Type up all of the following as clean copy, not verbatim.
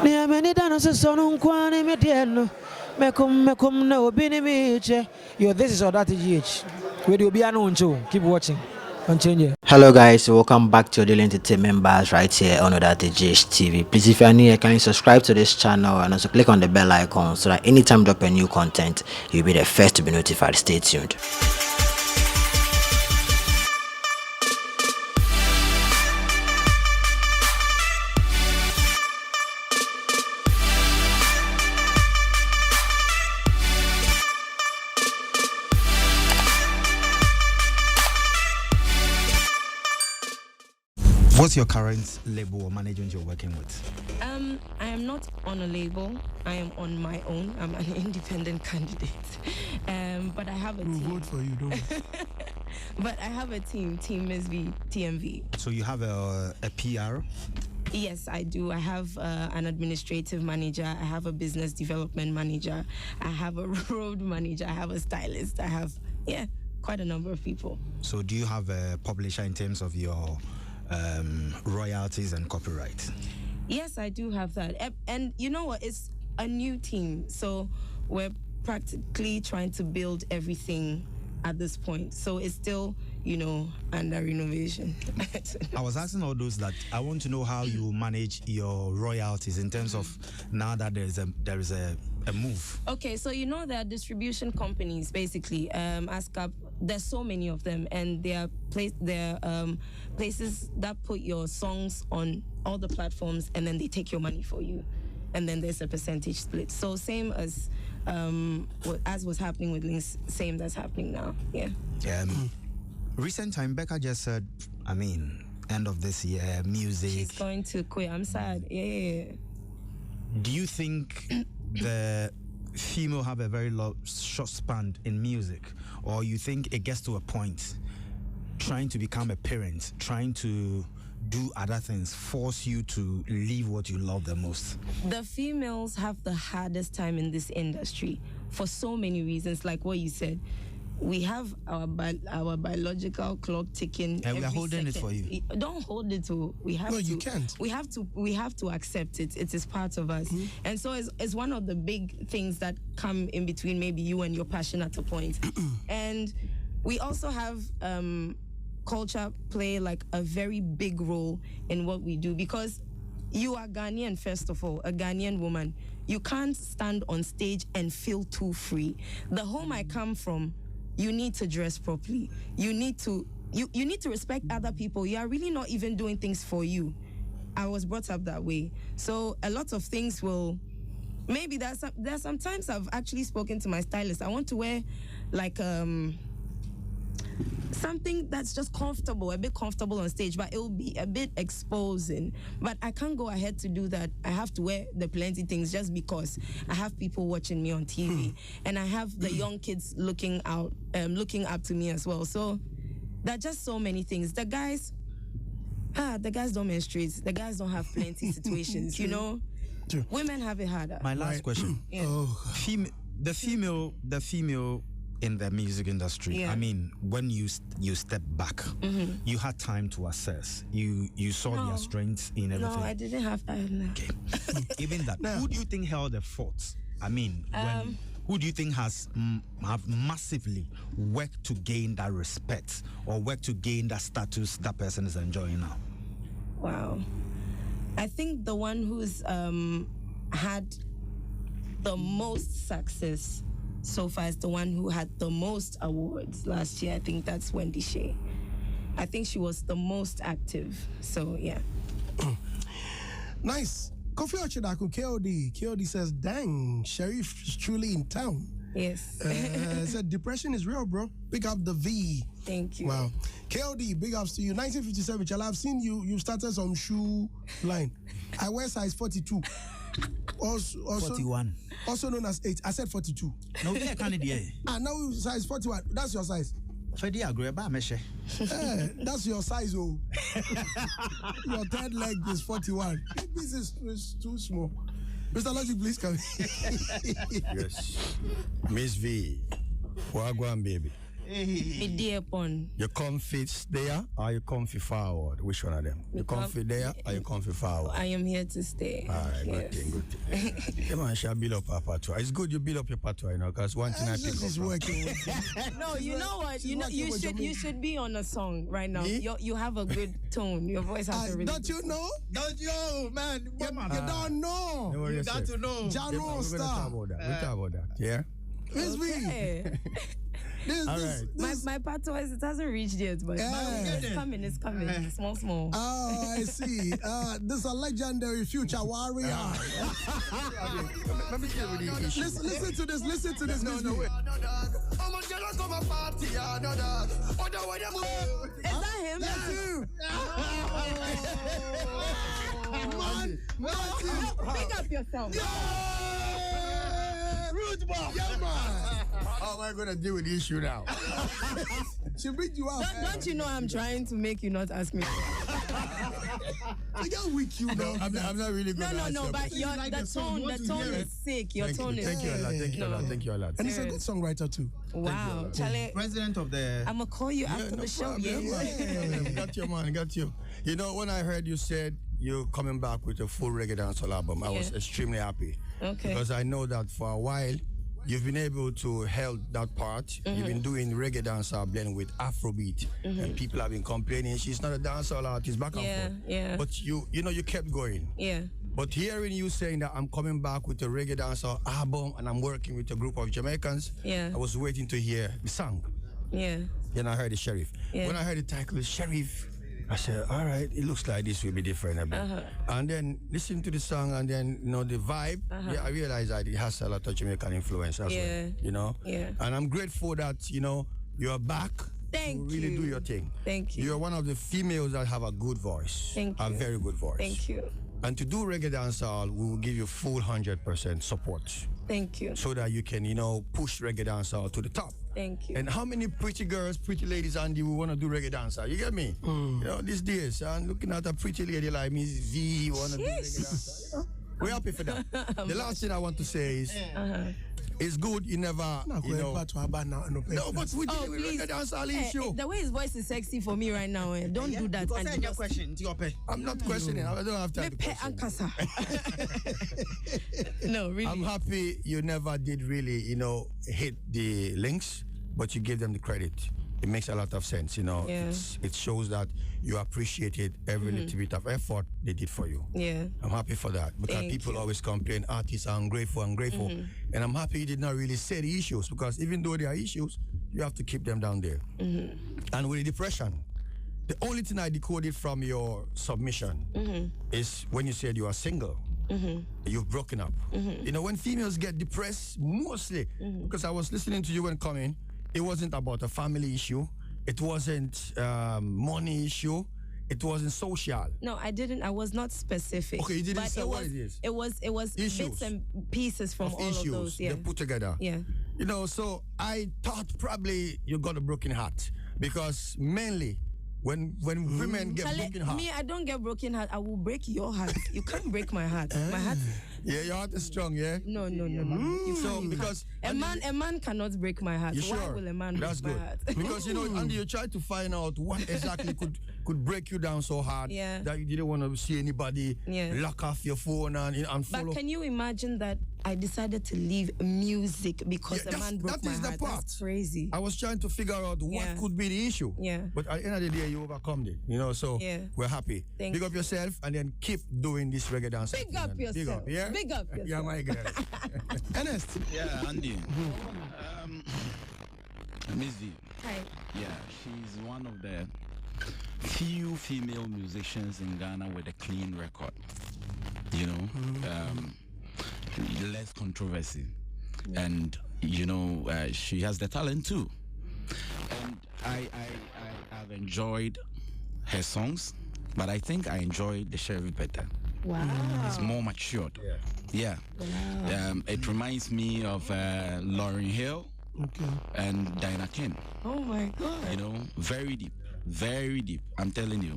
Near many dancers on Quani Mediano. Mekum no binimiche. Yo, this is Odati GH. Where you be unknown too. Keep watching. Continue. Hello guys, welcome back to Daily Entertainment Bars right here on Odati GH TV. Please, if you are new here, kindly subscribe to this channel and also click on the bell icon so that anytime I drop a new content, you'll be the first to be notified. Stay tuned. What's your current label or management you're working with? I am not on a label. I am on my own. I'm an independent candidate. But I have a team. We'll vote for you, don't we? But I have a team, Team Mzvee, TMV. So you have a PR? Yes, I do. I have an administrative manager. I have a business development manager. I have a road manager. I have a stylist. I have, quite a number of people. So do you have a publisher in terms of your royalties and copyright? Yes, I do have that. And you know what? It's a new team. So we're practically trying to build everything at this point. So it's still, under renovation. I was asking all those that I want to know how you manage your royalties in terms of now that there is a move. Okay, so there are distribution companies basically. ASCAP, there's so many of them, and there are places that put your songs on all the platforms, and then they take your money for you, and then there's a percentage split. So same as was happening with Links, same that's happening now. Recent time, Becca just said, end of this year, music. She's going to quit. I'm sad. Yeah. Do you think the female have a very short span in music, or you think it gets to a point trying to become a parent, trying to do other things, force you to leave what you love the most? The females have the hardest time in this industry for so many reasons, like what you said. We have our biological clock ticking. And we are holding it for you. Don't hold it to. We have no, to. you can't. We have to accept it. It is part of us. And so it's one of the big things that come in between maybe you and your passion at a point. And we also have culture play like a very big role in what we do, because you are Ghanaian, first of all, a Ghanaian woman. You can't stand on stage and feel too free. The home I come from, you need to dress properly. You need to respect other people. You are really not even doing things for you. I was brought up that way. So a lot of things will, maybe there's sometimes I've actually spoken to my stylist. I want to wear like something that's just comfortable, a bit comfortable on stage, but it will be a bit exposing. But I can't go ahead to do that. I have to wear the plenty things just because I have people watching me on TV, and I have the young kids looking up to me as well. So there are just so many things. The guys don't menstruate. The guys don't have plenty situations, True. Women have it harder. My last question. The female in the music industry, when you step back, you had time to assess. You saw their strengths in everything. No, I didn't have time. Okay. Even that. Who do you think held the fort? Who do you think have massively worked to gain that respect or worked to gain that status that person is enjoying now? Wow. I think the one who's had the most success so far is the one who had the most awards last year. I think that's Wendy Shay. I think she was the most active. So, yeah. Nice. Kofi Ochidaku, KOD says, dang, Sheriff is truly in town. Yes. Said, depression is real, bro. Big up the V. Thank you. Wow. KOD, big ups to you. 1957, Chala, I've seen you started some shoe line. I wear size 42. Also 41. Also known as 8. I said 42. No, yeah, can't now size 41. That's your size. That's your size, oh. Your third leg is 41. This is too small. Mr. Logic, please come. Yes. Mzvee, Wagwan baby. Me dear pon. You comfy there or you comfy forward? Which one of them? You comfy there or you comfy forward? I am here to stay. All right, Yes. good thing. Come on, shall build up our patois. It's good you build up your patois, you know, because one thing I pick This up is from- working. No, you know what? she's You know working you with should Jamaica. you should be on a song right now. Me? You have a good tone. Your voice has a really Don't you know? Don't you, man? You don't know. Don't worry You yourself. got to know. John Yeah, we're gonna talk Star. about that. We'll talk about that. Yeah. Mzvee. Hey. All right. My patois it hasn't reached yet, but Yeah. it's coming. It's coming. Small. Oh, I see. This is a legendary future warrior. Let me deal with the issue. Listen to this. Listen to this. No, wait. Is that him? That's you. Man, Pick up yourself. Root boy. Yeah, man. How am I going to deal with the issue now? She beat you out. Don't you know I'm trying to make you not ask me? I get weak, you know. I'm not really good. No, but the tone is sick. Your tone is Thank you a lot. sick. Thank you a lot. Thank you a lot. And he's a good songwriter too. Wow, Charlie, President of the. I'm gonna call you after no the show. problem, Yeah. man. Got you, man. Got you. You know, when I heard you said you're coming back with a full reggae dancehall album, I was Yeah. extremely happy. Okay. Because I know that for a while, you've been able to hold that part. You've been doing reggae dancehall blend with Afrobeat. And people have been complaining, she's not a dancehall artist, back and Yeah, forth. yeah. But you kept going. Yeah. But hearing you saying that I'm coming back with a reggae dancehall album and I'm working with a group of Jamaicans, Yeah. I was waiting to hear the song. Yeah. Then I heard the Sheriff. Yeah. When I heard the title, Sheriff, I said, all right, it looks like this will be different a bit. And then listening to the song and then, the vibe, yeah, I realized that it has a lot of Jamaican influence as Yeah. well, Yeah. And I'm grateful that, you're back Thank to really you. do your thing. Thank you. You're one of the females that have a good voice. Thank A you. very good voice. Thank you. And to do reggae dancehall, we will give you full 100% support Thank you. so that you can, push reggae dancehall to the top. Thank you. And how many pretty girls, pretty ladies, Andy, we want to do reggae dancehall? You get me? These days, and looking at a pretty lady like Mzvee, want to do reggae dancehall. We're happy for that. The last thing I want to say is, it's good you never, No, but we deal with please. reggae dancehall Eh, issue. the way his voice is sexy for me right now. Don't do that. Because and I just- your question. To your pay. I'm not questioning. I don't have time Me to pe question. ankasa. No, really. I'm happy you never did really, hit the links, but you gave them the credit. It makes a lot of sense, Yeah. It shows that you appreciated every little bit of effort they did for you. Yeah. I'm happy for that because Thank people you. always complain artists are ungrateful. And I'm happy you did not really say the issues because even though there are issues, you have to keep them down there. And with the depression, the only thing I decoded from your submission is when you said you are single. You've broken up. When females get depressed, mostly, because I was listening to you when coming, it wasn't about a family issue. It wasn't money issue. It wasn't social. No, I didn't. I was not specific. Okay, you didn't but say what it is. It was Issues. bits and pieces from all Issues of those. Yeah. they put together. Yeah. So I thought probably you got a broken heart because mainly when women get Charlie, broken heart. me, I don't get broken heart. I will break your heart. You can't break my heart. My heart. Yeah, your heart is strong, yeah? No. You So can't. because a man cannot break my heart. you Why sure? will a man That's break good. my heart? Because Andy, you try to find out what exactly could break you down so hard Yeah. that you didn't want to see anybody Yeah. lock off your phone and follow. But can you imagine that I decided to leave music because Yeah, a man broke that my is the heart? part. That's crazy. I was trying to figure out what Yeah. could be the issue. Yeah. But at the end of the day, you overcome it. So Yeah. we're happy. Thank Big up you. yourself and then keep doing this reggae dance. Big up Big yourself. up, yeah? Big up yourself. Yeah, my girl. Ernest. Yeah, Andy. Mzvee. Hi. Yeah, she's one of the few female musicians in Ghana with a clean record. Less controversy. And, she has the talent too. And I've enjoyed her songs, but I think I enjoyed the Sheriff better. Wow. It's more matured. Yeah. It reminds me of Lauryn Hill and Dinah King. Oh my God. Very deep. Very deep. I'm telling you.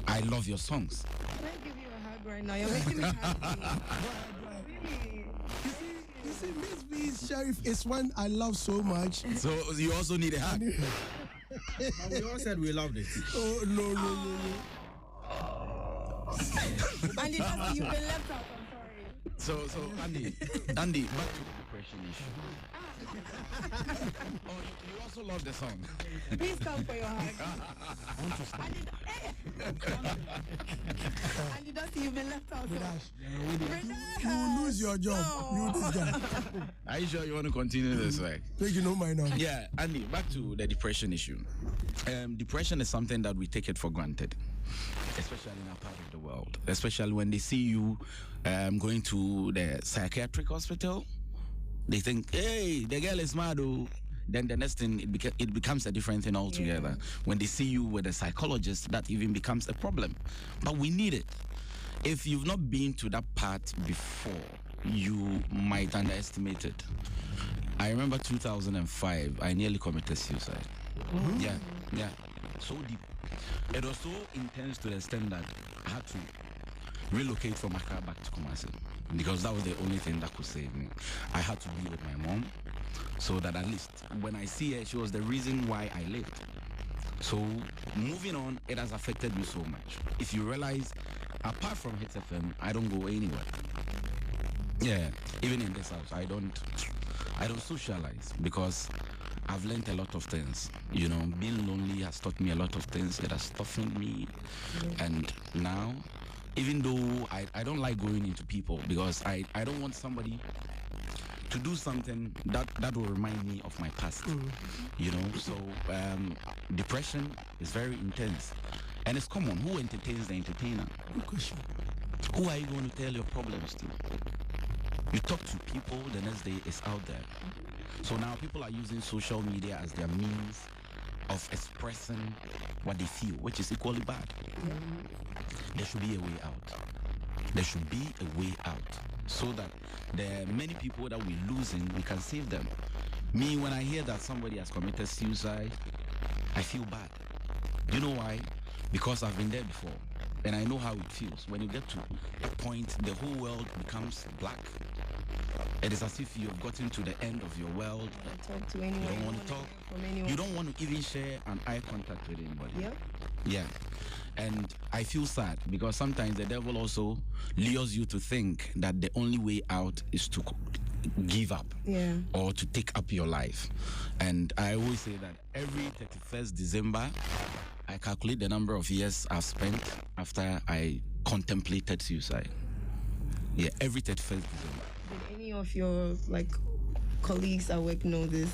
I love your songs. Can I give you a hug right now? You're making me happy. Really? You see, Mzvee Sheriff is one I love so much. So you also need a hug. But we all said we loved it. Oh, no. Andy, that's you've been left out. I'm sorry. So Andy, back to the depression issue. Oh, you also love the song. Please come for your hug. Andy, that's you've been left out. You will lose your job. You this guy. Are you sure you want to continue this way? Make you know my now. Yeah, Andy, back to the depression issue. Depression is something that we take it for granted, especially in our part of the world. Especially when they see you going to the psychiatric hospital, they think, hey, the girl is mad. Oh. Then the next thing, it becomes a different thing altogether. Yeah. When they see you with a psychologist, that even becomes a problem. But we need it. If you've not been to that part before, you might underestimate it. I remember 2005, I nearly committed suicide. Mm-hmm. Yeah. So deep. It was so intense to the extent that I had to relocate from Accra back to Kumasi, because that was the only thing that could save me. I had to be with my mom, so that at least when I see her, she was the reason why I lived. So moving on, it has affected me so much. If you realize, apart from Hits FM, I don't go anywhere. Yeah, even in this house, I don't socialize, because I've learned a lot of things. You know, being lonely has taught me a lot of things. It has toughened me, and now, even though I don't like going into people, because I don't want somebody to do something that will remind me of my past. You know, so depression is very intense, and it's common. Who entertains the entertainer? Good question. Who are you going to tell your problems to? You talk to people, the next day it's out there. So now people are using social media as their means of expressing what they feel, which is equally bad. There should be a way out. There should be a way out, so that there are many people that we're losing, we can save them. Me, when I hear that somebody has committed suicide, I feel bad. You know why? Because I've been there before, and I know how it feels. When you get to a point, the whole world becomes black. It is as if you've gotten to the end of your world. Talk to anyone. You don't want to talk. You don't want to even share an eye contact with anybody. Yep. Yeah. And I feel sad, because sometimes the devil also lures you to think that the only way out is to give up, or to take up your life. And I always say that every 31st December, I calculate the number of years I've spent after I contemplated suicide. Yeah, every 31st December. Did any of your colleagues at work know this?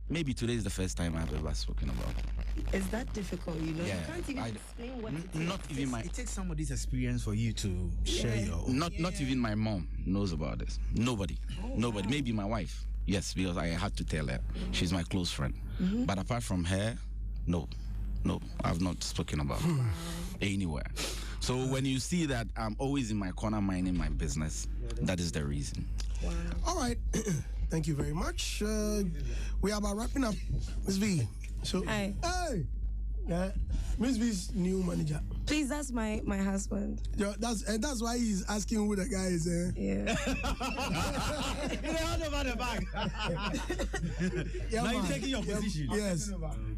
Maybe today is the first time I've ever spoken about it. Is that difficult? You know, Yeah, you can't even explain what it not is. even my It takes somebody's experience for you to share your own. not even my mom knows about this. Nobody. Nobody. Wow. Maybe my wife. Yes, because I had to tell her. She's my close friend. But apart from her, no, I've not spoken about it anywhere. So when you see that I'm always in my corner minding my business, that is the reason. Wow. All right. Thank you very much. We are about wrapping up. Mzvee. So, Hi. Hey! Yeah, Mzvee's new manager. Please, that's my husband. Yeah, that's why he's asking who the guy is. Yeah. Hand over the bag. Yeah, Now man. you're taking your position.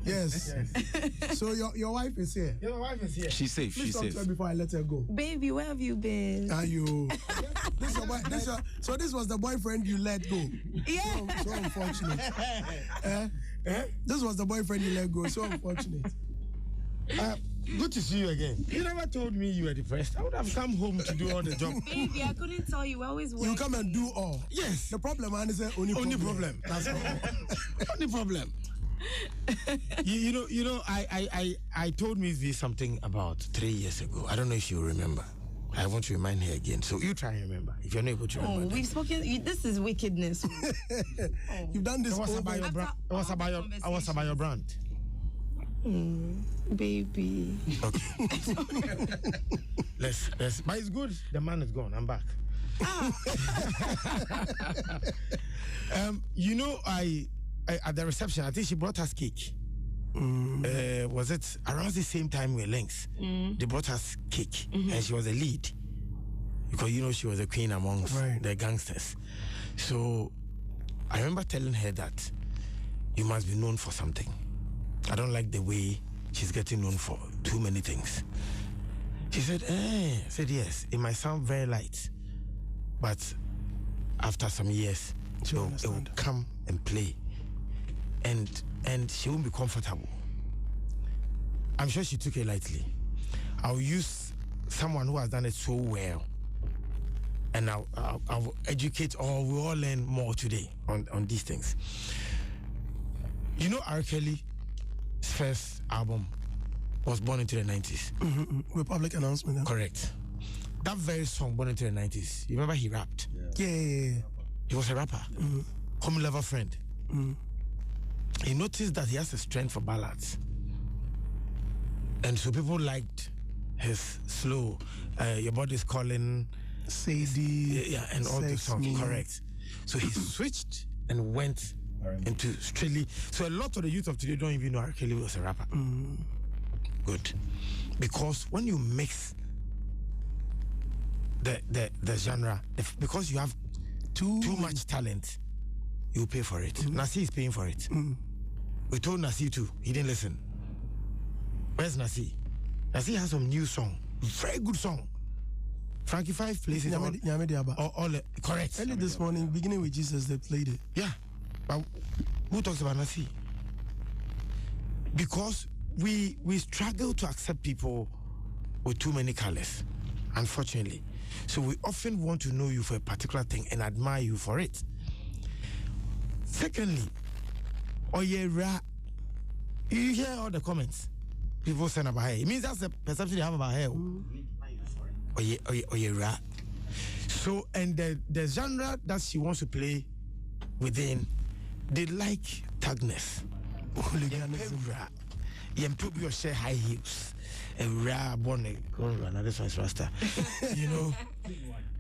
Yes. So your wife is here. Your wife is here. She's safe. Please She's talk to safe. her before I let her go. Baby, where have you been? Are you? So this was the boyfriend you let go. Yeah. So unfortunate. This was the boyfriend you let go. So unfortunate. Good to see you again. You never told me you were depressed. I would have come home to do all the job. Baby, I couldn't tell you. I always work. You come and do all. Yes. The problem, man, is only problem. That's all. Only problem. you know, I told Mzvee something about 3 years ago. I don't know if you remember. I want to remind her again. So you try and remember. If you're not able to remember. We've spoken. This is wickedness. You've done this. It was about your brand. It was about your brand. Baby. Okay. let's. But it's good. The man is gone. I'm back. You know, I at the reception, I think she brought us cake. Was it around the same time we were links? They brought us cake, and she was a lead. You because you know she was a queen amongst the gangsters. So I remember telling her that you must be known for something. I don't like the way she's getting known for too many things. She said, I said, yes, it might sound very light, but after some years, it will come and play. And she won't be comfortable. I'm sure she took it lightly. I'll use someone who has done it so well, and I'll educate, or we'll all learn more today on these things. You know, R. Kelly's first album was Born into the 90s. Republic Announcement. Yeah. Correct. That very song, Born into the 90s, you remember he rapped? Yeah. He was a rapper. Home Lover Friend. He noticed that he has a strength for ballads. And so people liked his slow, Your Body's Calling, Sadie, and all the songs. Correct. So he switched and went into strictly. So a lot of the youth of today don't even know R. Kelly was a rapper. Good. Because when you mix the genre, because you have too much talent, you pay for it. Nasi is paying for it. We told Nasi too. He didn't listen. Where's Nasi? Nasi has some new song. Very good song. Frankie 5 plays it all correct. Early this morning, beginning with Jesus, they played it. Yeah. But who talks about Nasi? Because we struggle to accept people with too many colors, unfortunately. So we often want to know you for a particular thing and admire you for it. Secondly, Oyera, you hear all the comments people send about her. It means that's the perception they have about her. Oyera. So, and the genre that she wants to play within, they like tagness. You improve your share high heels. And rare bonnet. This one's Rasta. You know,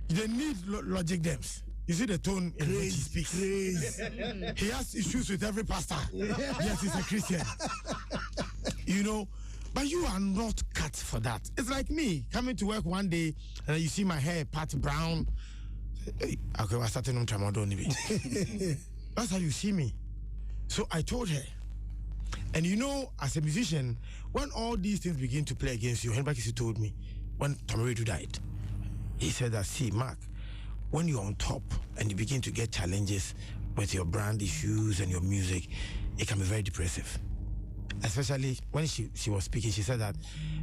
they need logic dams. You see the tone in which he speaks. He has issues with every pastor. Yes, he's a Christian. You know, but you are not cut for that. It's like me coming to work one day and you see my hair part brown. Hey, okay, we're starting on Tramadol. That's how you see me. So I told her. And you know, as a musician, when all these things begin to play against you, Henry Kisi told me when Tamaredu died, he said that, see, Mark, when you're on top and you begin to get challenges with your brand issues and your music, it can be very depressive. Especially when she was speaking, she said that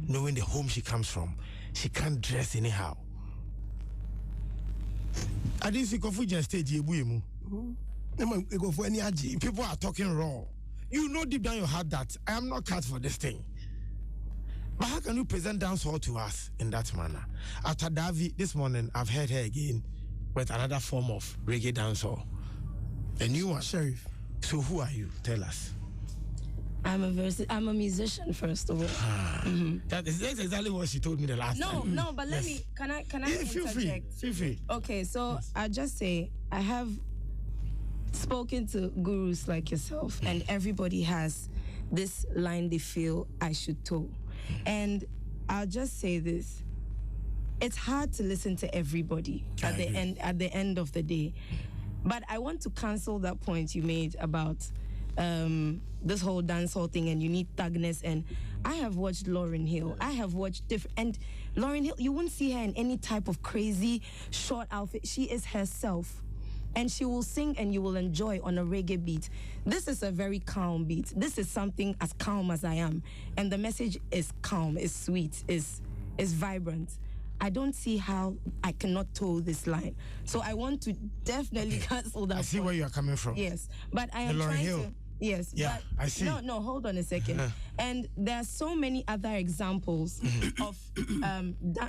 knowing the home she comes from, she can't dress anyhow. I didn't see Kofuji stage. People are talking raw. You know deep down your heart that I am not cut for this thing. But how can you present dancehall to us in that manner? After Davi, this morning, I've heard her again with another form of reggae dancehall. A new one. Sheriff. So who are you? Tell us. I'm a musician, first of all. That's exactly what she told me the last time. No, but let me, can I interject? Feel free. Okay, so I'll just say, I have spoken to gurus like yourself, and everybody has this line they feel I should toe. And I'll just say this. It's hard to listen to everybody at the end of the day. But I want to cancel that point you made about this whole dancehall thing and you need thugness. And I have watched Lauryn Hill. I have watched different, and Lauryn Hill, you won't see her in any type of crazy short outfit. She is herself. And she will sing and you will enjoy on a reggae beat. This is a very calm beat. This is something as calm as I am. And the message is calm, is sweet, is vibrant. I don't see how I cannot toe this line. So I want to definitely cancel that. I see where you are coming from. Yes. But I am trying to... Yes. Yeah, but I see. No, hold on a second. And there are so many other examples of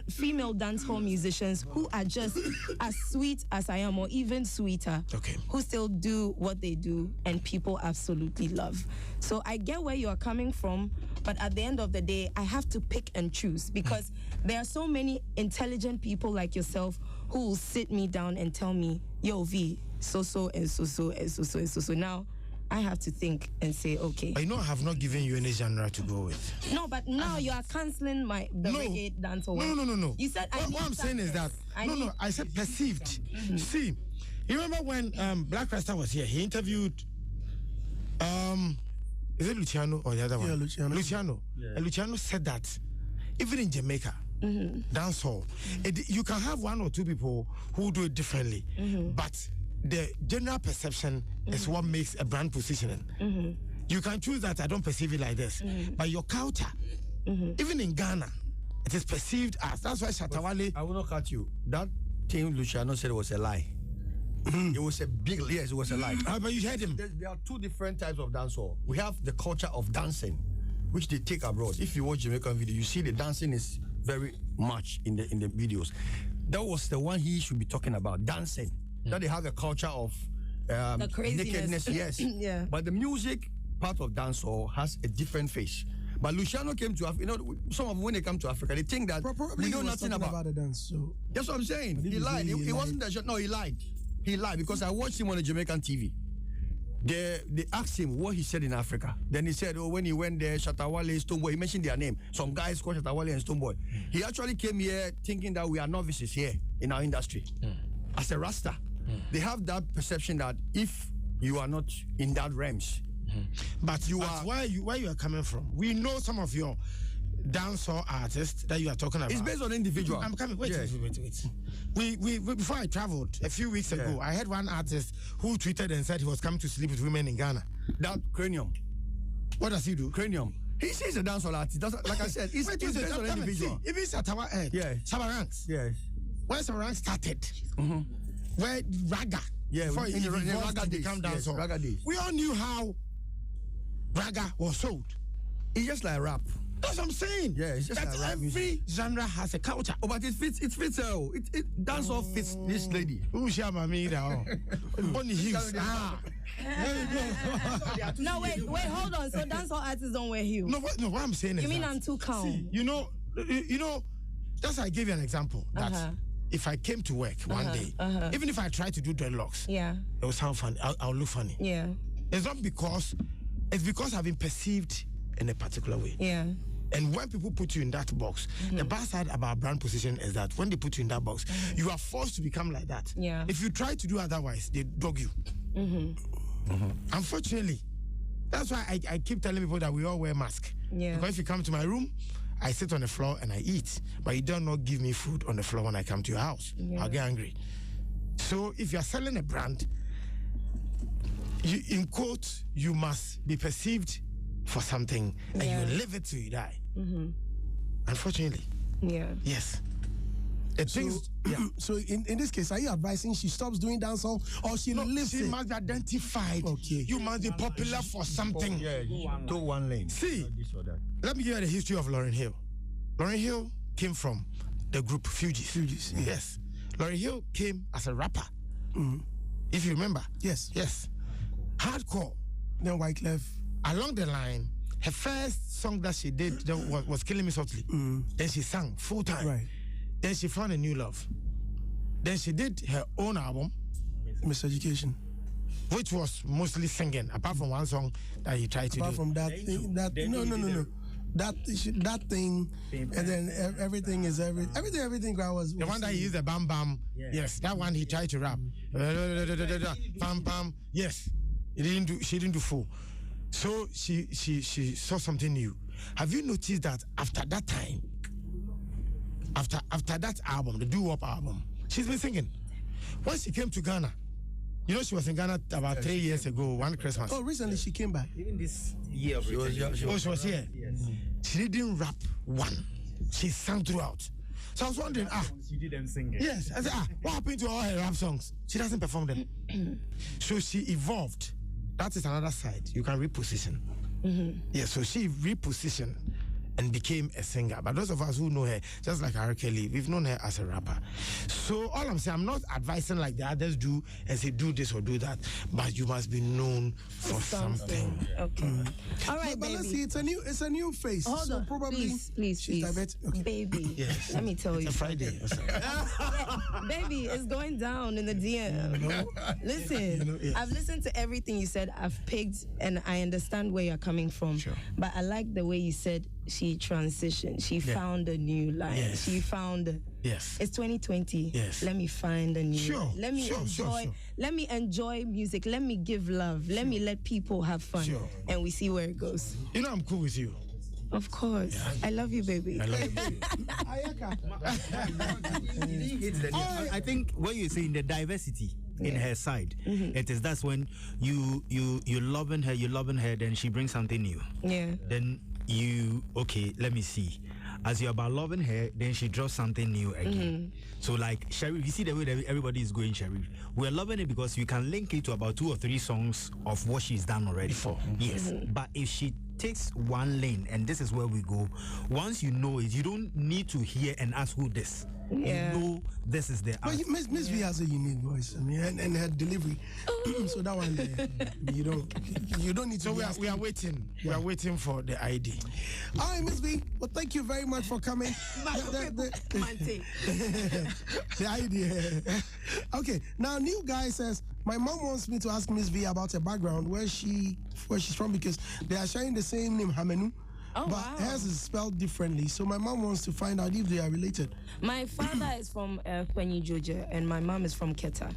female dancehall musicians who are just as sweet as I am, or even sweeter, who still do what they do and people absolutely love. So I get where you are coming from, but at the end of the day, I have to pick and choose, because there are so many intelligent people like yourself who will sit me down and tell me, yo, V, so and so and so. Now, I have to think and say, okay. I know I have not given you any genre to go with. No, but now you are cancelling the reggae dancehall. No. You said what I'm saying is that I said perceived. See, you remember when Black Rasta was here? He interviewed is it Luciano or the other one? Yeah, Luciano. Yeah. And Luciano said that even in Jamaica, dancehall, you can have one or two people who do it differently, but the general perception is what makes a brand positioning. You can choose that I don't perceive it like this, but your culture, even in Ghana, it is perceived as. That's why Shatawale. I will not cut you. That thing Luciano said was a lie. It was a big yes, it was a lie. But you heard him. There are two different types of dancehall. We have the culture of dancing, which they take abroad. If you watch Jamaican video, you see the dancing is very much in the videos. That was the one he should be talking about, dancing. That they have a culture of the craziness. nakedness, yes. Yeah. But the music part of dancehall has a different face. But Luciano came to Africa. You know, some of them, when they come to Africa, they think that Probably we know he was nothing talking about the dance. So that's what I'm saying. But He lied. really He wasn't that. No, he lied. He lied because I watched him on the Jamaican TV. They asked him what he said in Africa. Then he said, when he went there, Shatawale, Stoneboy, he mentioned their name. Some guys called Shatawale and Stoneboy. He actually came here thinking that we are novices here in our industry. As a Rasta, they have that perception that if you are not in that realms, but where you are coming from, we know some of your dancehall artists that you are talking about. It's based on individual. I'm coming. Wait. We before I traveled a few weeks ago, I had one artist who tweeted and said he was coming to sleep with women in Ghana. That Cranium. What does he do? Cranium. He's a dancehall artist. Like I said, it's based on individual. See, even Sabaranks. Yes. When Sabaranks started, where Raga. Yeah, before in the Raga days. Become dancehall. Yes, Raga days. We all knew how Raga was sold. It's just like rap. That's what I'm saying. Yeah, it's just that like rap every music. genre has a culture. Oh, but it fits dancehall fits this lady. Who's your mommy now? Bonnie Hughes. No, wait, hold on. So dancehall artists don't wear heels. No, what I'm saying is you mean that, I'm too calm? See, you know, that's why I gave you an example that if I came to work one day, even if I tried to do dreadlocks, it will sound funny. I'll look funny. Yeah. It's because I've been perceived in a particular way. Yeah. And when people put you in that box, the bad side about brand position is that when they put you in that box, you are forced to become like that. Yeah. If you try to do otherwise, they dog you. Unfortunately, that's why I keep telling people that we all wear masks. Yeah. Because if you come to my room, I sit on the floor and I eat, but you do not give me food on the floor when I come to your house. I'll get angry. So if you're selling a brand, in quote, you must be perceived for something and you live it till you die. Unfortunately. Yeah. Yes. So in this case, are you advising she stops doing dancehall or she lives she it? must be identified. Okay. You must be popular for something. To one lane. See, let me give you the history of Lauryn Hill. Lauryn Hill came from the group Fugees. Yes. Lauryn Hill came as a rapper. If you remember. Yes. Hardcore. Then Wyclef. Along the line, her first song that she did was Killing Me Softly. Then she sang full time. Right. Then she found a new love. Then she did her own album, Miss Education, which was mostly singing, apart from one song that he tried to do. Apart from that thing, no. That thing, and then everything is everything. Was the one that he used the bam bam. Yes, that one he tried to rap. Bam bam. Yes, she didn't do full. So she saw something new. Have you noticed that after that time, after that album, the doo-wop album, she's been singing. When she came to Ghana, you know she was in Ghana about 3 years ago, one Christmas. Oh, recently she came back. Even this year of she was here. Yes. She didn't rap one. She sang throughout. So I was wondering, you didn't sing it. Yes. I said, what happened to all her rap songs? She doesn't perform them. So she evolved. That is another side. You can reposition. Yeah, so she repositioned and became a singer. But those of us who know her, just like R. Kelly, we've known her as a rapper. So all I'm saying, I'm not advising like the others do and say do this or do that, but you must be known for something. Okay. All right, but baby. let's see, it's a new face. Hold so on, probably please. Okay. Baby, Yes. let me tell you. It's a Friday. Baby, it's going down in the DM. Listen, I've listened to everything you said. I've picked, and I understand where you're coming from. Sure. But I like the way you said she transitioned. She found a new line. Yes. She found. Yes. It's 2020. Yes. Let me find a new. Sure. Let me enjoy. Let me enjoy music. Let me give love. Let me let people have fun. Sure. And we see where it goes. You know I'm cool with you. Of course. I love you, baby. I love you, baby. I think what you're saying, the diversity in her side, it is that's when you loving her, then she brings something new. Yeah. Then you let me see. As you're about loving her, then she draws something new again. So like Sharif, you see the way that everybody is going, Sharif. We're loving it because you can link it to about 2 or 3 songs of what she's done already. Before. Yes. But if she takes one lane, and this is where we go, once you know it, you don't need to hear and ask who this. Yeah. You know this is the But Mzvee has a unique voice, I mean, and her delivery. So that one, you don't need to. So we are waiting. Yeah. We are waiting for the ID. All right, Mzvee. Well, thank you very much for coming. The idea. Okay. Now, new guy says my mom wants me to ask Mzvee about her background, where she's from, because they are sharing the same name, Hamenu. Oh, but wow. hers is spelled differently. So my mom wants to find out if they are related. My father is from Penny, Georgia, and my mom is from Keta.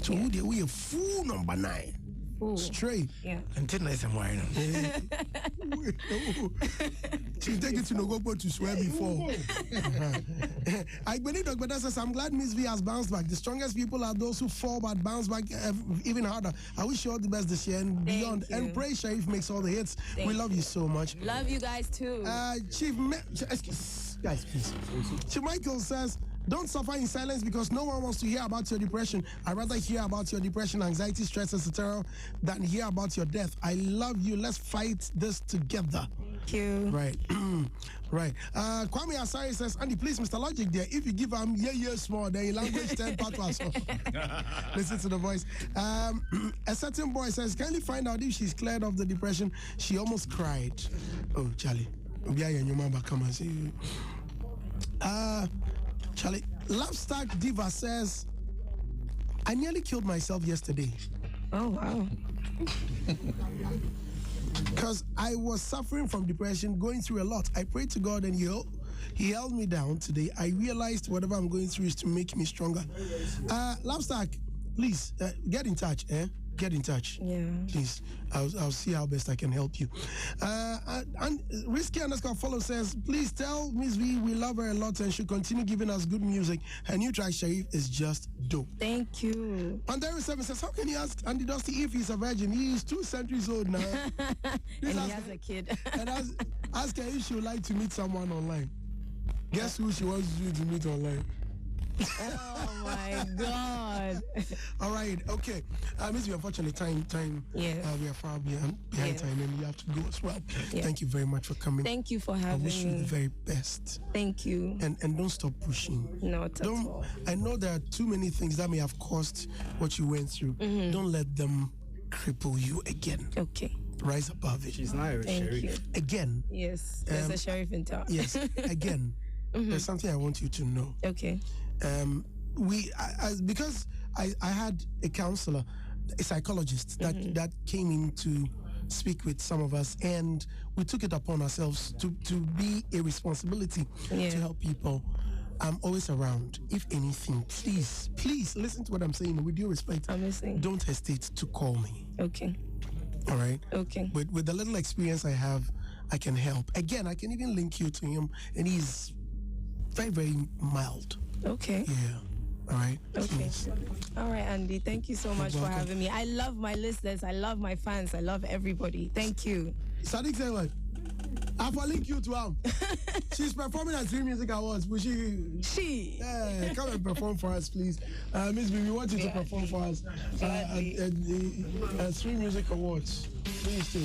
So we are fool number 9. Ooh. Straight. Yeah. Until next time, why not? She's taken to Nogopo to swear before. I believe Dr. Beda says, I'm glad Mzvee has bounced back. The strongest people are those who fall but bounce back even harder. I wish you all the best this year and beyond. you. And pray Sharif makes all the hits. We love you so much. Love you guys too. Guys, please. Chief Michael says, don't suffer in silence because no one wants to hear about your depression. I'd rather hear about your depression, anxiety, stress, etc. than hear about your death. I love you. Let's fight this together. Thank you. Right. Right. Kwame Asari says, Andy, please, Mr. Logic there, if you give him small, then in language 10 patois. Listen to the voice. A certain boy says, kindly find out if she's cleared of the depression. She almost cried. Oh, Charlie. Charlie, Lovestack Diva says, I nearly killed myself yesterday. Oh, wow. Because I was suffering from depression, going through a lot. I prayed to God and He held me down today. I realized whatever I'm going through is to make me stronger. Lovestack, please, get in touch, Get in touch. Yeah. Please. I'll see how best I can help you. And Risky _follow says, please tell Mzvee we love her a lot and should continue giving us good music. Her new track, Sharif, is just dope. Thank you. Pandero 7 says, how can you ask Andy Dusty if he's a virgin? He is 2 centuries old now. And he has a kid. And ask her if she would like to meet someone online. Guess who she wants you to meet online? Oh my God. All right, okay. Mzvee, unfortunately, time. Yeah. We are far behind time, and you have to go as well. Yeah. Thank you very much for coming. Thank you for having me. I wish you the very best. Thank you. And don't stop pushing. Not at all. I know there are too many things that may have caused what you went through. Don't let them cripple you again. Okay. Rise above it. She's not a Thank Sharif. you. Again. Yes. There's a sheriff in town. Yes. Again. There's something I want you to know. Okay. Because I had a counselor, a psychologist that came in to speak with some of us, and we took it upon ourselves to be a responsibility to help people. I'm always around. If anything, please listen to what I'm saying with due respect. I'm listening. Don't hesitate to call me. Okay. All right? Okay. With the little experience I have, I can help. Again, I can even link you to him, and he's very, very mild. Okay. Yeah. All right. Okay. Please. All right, Andy. Thank you so much for welcome. having me. I love my listeners. I love my fans. I love everybody. Thank you. Sadiq said what? I will link you to her. She's performing at 3 Music Awards. Will she? Yeah, come and perform for us, please. Mzvee, we want you to perform for us at the 3 Music Awards. Please do.